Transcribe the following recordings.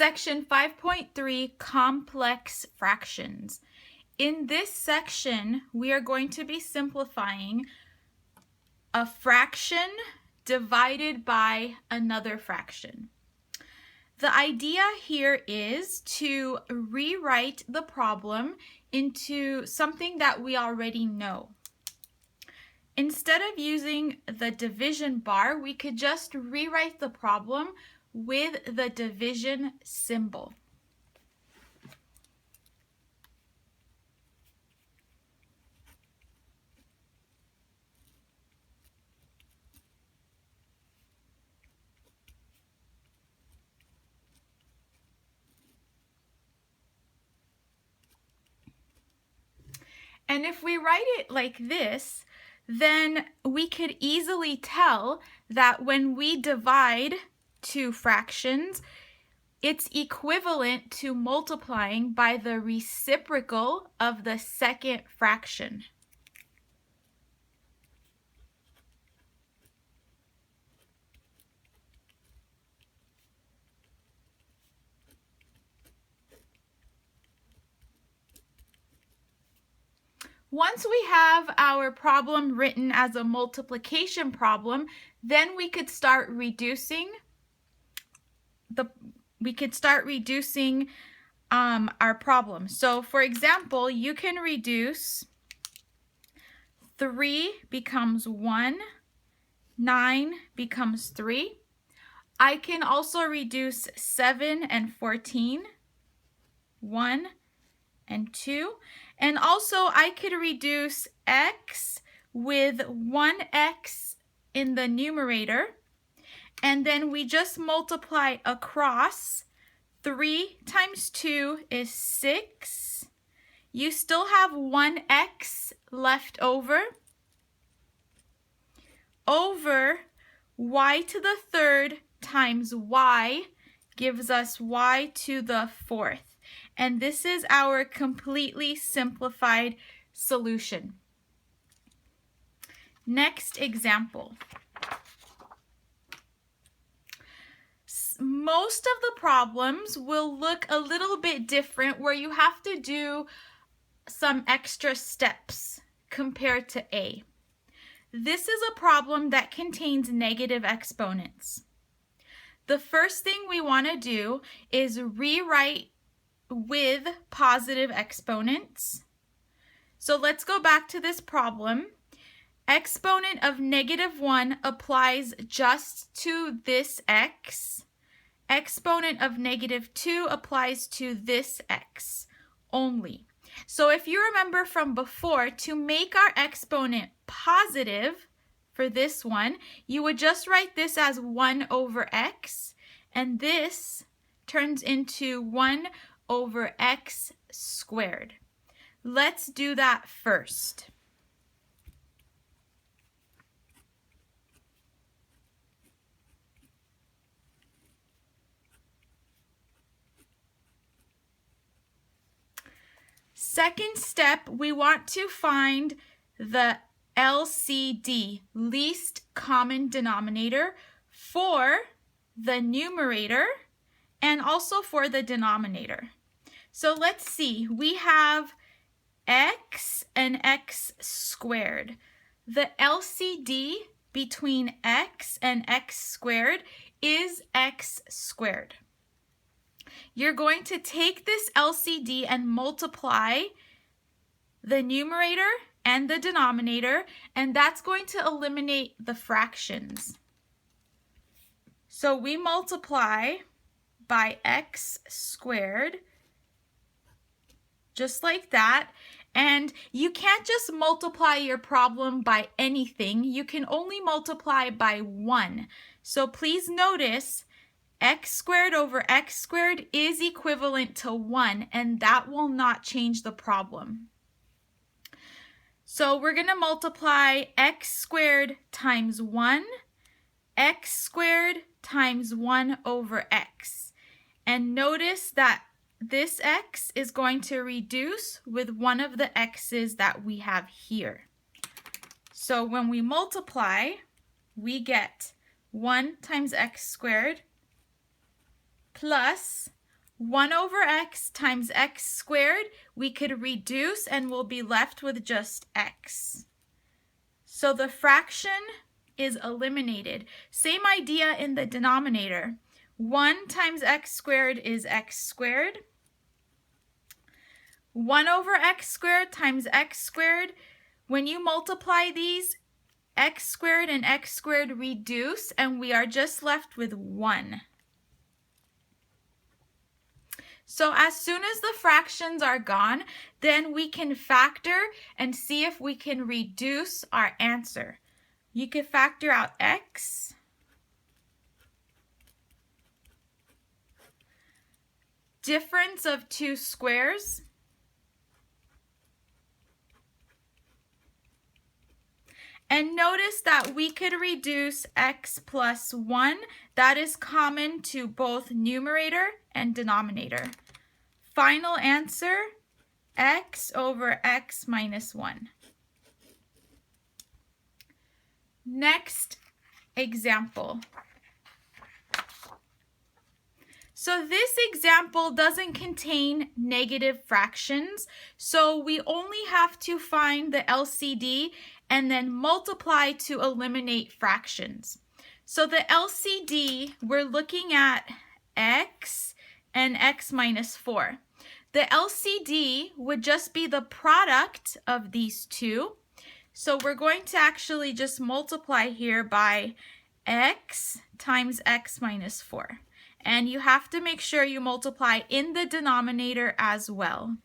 Section 5.3, Complex Fractions. In this section, we are going to be simplifying a fraction divided by another fraction. The idea here is to rewrite the problem into something that we already know. Instead of using the division bar, we could just rewrite the problem with the division symbol. And if we write it like this, then we could easily tell that when we divide two fractions, it's equivalent to multiplying by the reciprocal of the second fraction. Once we have our problem written as a multiplication problem, then we could start reducing our problem. So for example, you can reduce 3 becomes 1, 9 becomes 3. I can also reduce 7 and 14, 1 and 2. And also I could reduce x with 1x in the numerator. And then we just multiply across. 3 times 2 is 6. You still have 1x left over y to the third times y gives us y to the fourth. And this is our completely simplified solution. Next example. Most of the problems will look a little bit different where you have to do some extra steps compared to A. This is a problem that contains negative exponents. The first thing we want to do is rewrite with positive exponents. So let's go back to this problem. Exponent of -1 applies just to this x. Exponent of -2 applies to this x only. So if you remember from before, to make our exponent positive for this one, you would just write this as 1 over x, and this turns into 1 over x squared. Let's do that first. Second step, we want to find the LCD, least common denominator, for the numerator and also for the denominator. So let's see, we have x and x squared. The LCD between x and x squared is x squared. You're going to take this LCD and multiply the numerator and the denominator, and that's going to eliminate the fractions. So we multiply by x squared, just like that. And you can't just multiply your problem by anything. You can only multiply by 1. So please notice x squared over x squared is equivalent to 1, and that will not change the problem. So we're going to multiply x squared times 1, x squared times 1 over x. And notice that this x is going to reduce with one of the x's that we have here. So when we multiply, we get 1 times x squared plus 1 over x times x squared, we could reduce and we'll be left with just x. So the fraction is eliminated. Same idea in the denominator. 1 times x squared is x squared. 1 over x squared times x squared. When you multiply these, x squared and x squared reduce, and we are just left with 1. So as soon as the fractions are gone, then we can factor and see if we can reduce our answer. You could factor out x. Difference of two squares. And notice that we could reduce x plus 1. That is common to both numerator and denominator. Final answer, x over x minus 1. Next example. So this example doesn't contain negative fractions, so we only have to find the LCD and then multiply to eliminate fractions. So the LCD, we're looking at x and x minus 4. The LCD would just be the product of these two. So we're going to actually just multiply here by x times x minus 4. And you have to make sure you multiply in the denominator as well.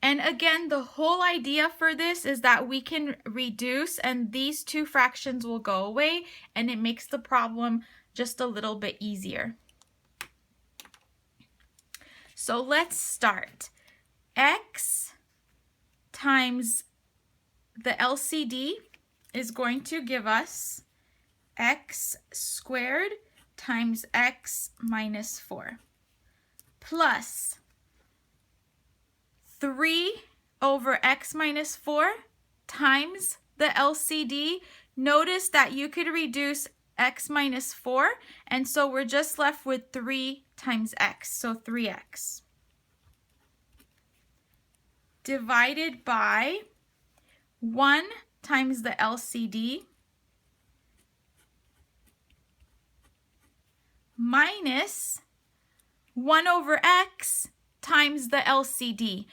And again, the whole idea for this is that we can reduce and these two fractions will go away, and it makes the problem just a little bit easier. So let's start. X times the LCD is going to give us x squared times x minus 4 plus 3 over x minus 4 times the LCD. Notice that you could reduce x minus 4, and so we're just left with 3 times x, so 3x. Divided by 1 times the LCD minus 1 over x times the LCD.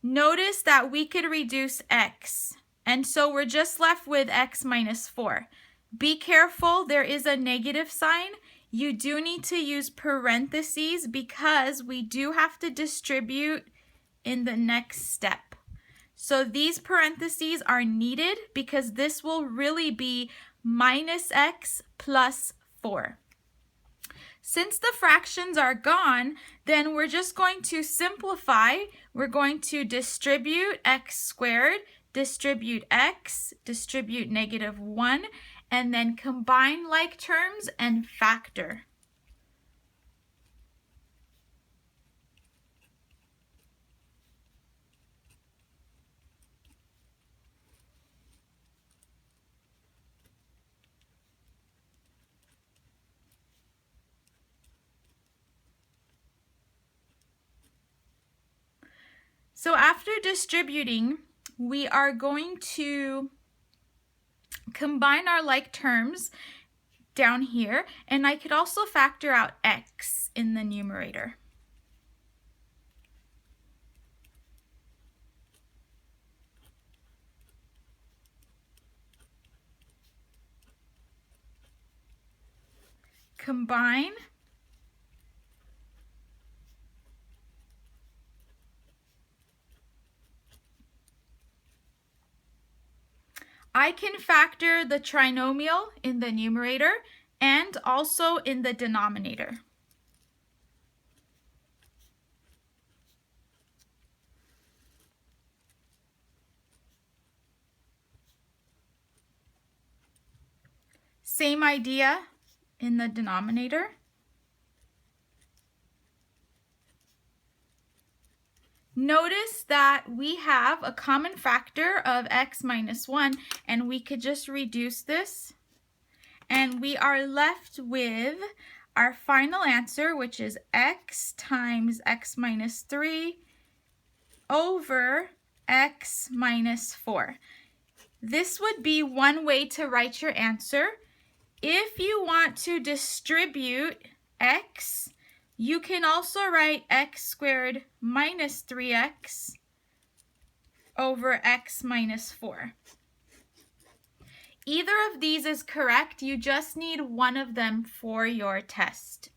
Notice that we could reduce x, and so we're just left with x minus 4. Be careful, there is a negative sign. You do need to use parentheses because we do have to distribute in the next step. So these parentheses are needed because this will really be minus x plus 4. Since the fractions are gone, then we're just going to simplify. We're going to distribute x squared, distribute x, distribute negative 1, and then combine like terms and factor. So after distributing, we are going to combine our like terms down here, and I could also factor out x in the numerator. Combine. I can factor the trinomial in the numerator and also in the denominator. Same idea in the denominator. Notice that we have a common factor of x minus 1, and we could just reduce this. And we are left with our final answer, which is x times x minus 3 over x minus 4. This would be one way to write your answer. If you want to distribute x, you can also write x squared minus 3x over x minus 4. Either of these is correct. You just need one of them for your test.